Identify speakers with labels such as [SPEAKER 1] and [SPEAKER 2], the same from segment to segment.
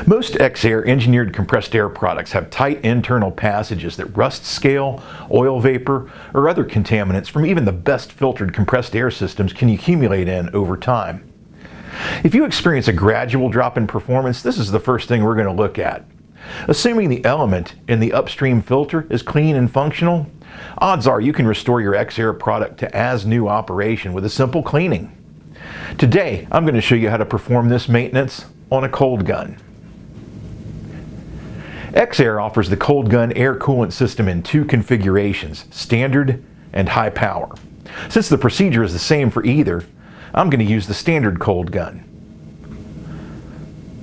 [SPEAKER 1] Most EXAIR engineered compressed air products have tight internal passages that rust scale, oil vapor, or other contaminants from even the best filtered compressed air systems can accumulate in over time. If you experience a gradual drop in performance, this is the first thing we're going to look at. Assuming the element in the upstream filter is clean and functional, odds are you can restore your EXAIR product to as-new operation with a simple cleaning. Today, I'm going to show you how to perform this maintenance on a cold gun. EXAIR offers the Cold Gun air coolant system in two configurations, standard and high power. Since the procedure is the same for either, I'm going to use the standard cold gun.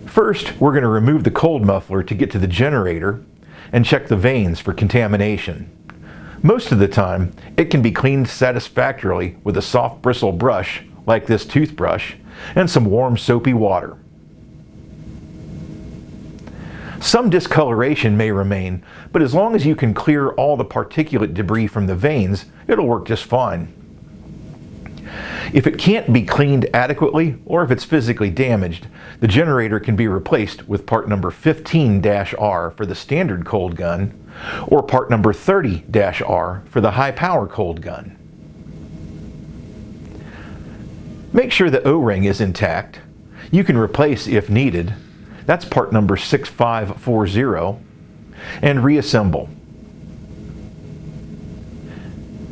[SPEAKER 1] First, we're going to remove the cold muffler to get to the generator and check the vanes for contamination. Most of the time, it can be cleaned satisfactorily with a soft bristle brush, like this toothbrush, and some warm soapy water. Some discoloration may remain, but as long as you can clear all the particulate debris from the vanes, it'll work just fine. If it can't be cleaned adequately, or if it's physically damaged, the generator can be replaced with part number 15-R for the standard cold gun, or part number 30-R for the high power cold gun. Make sure the O-ring is intact. You can replace if needed. That's part number 6540, and reassemble.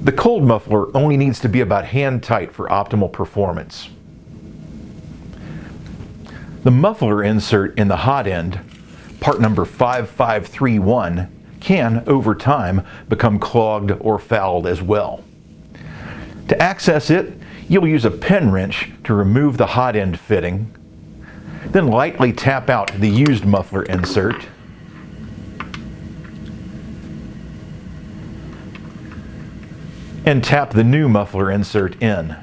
[SPEAKER 1] The cold muffler only needs to be about hand tight for optimal performance. The muffler insert in the hot end, part number 5531, can, over time, become clogged or fouled as well. To access it, you'll use a pen wrench to remove the hot end fitting, then lightly tap out the used muffler insert, and tap the new muffler insert in.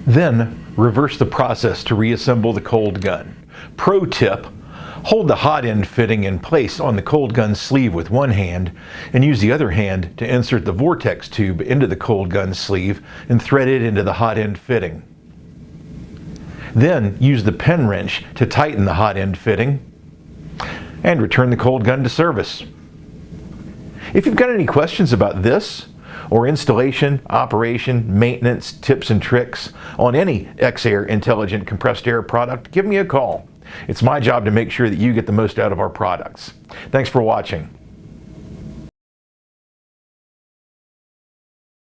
[SPEAKER 1] Then reverse the process to reassemble the cold gun. Pro tip: hold the hot end fitting in place on the cold gun sleeve with one hand and use the other hand to insert the vortex tube into the cold gun sleeve and thread it into the hot end fitting. Then use the pen wrench to tighten the hot end fitting and return the cold gun to service. If you've got any questions about this or installation, operation, maintenance, tips and tricks on any EXAIR intelligent compressed air product, give me a call. It's my job to make sure that you get the most out of our products. Thanks for watching.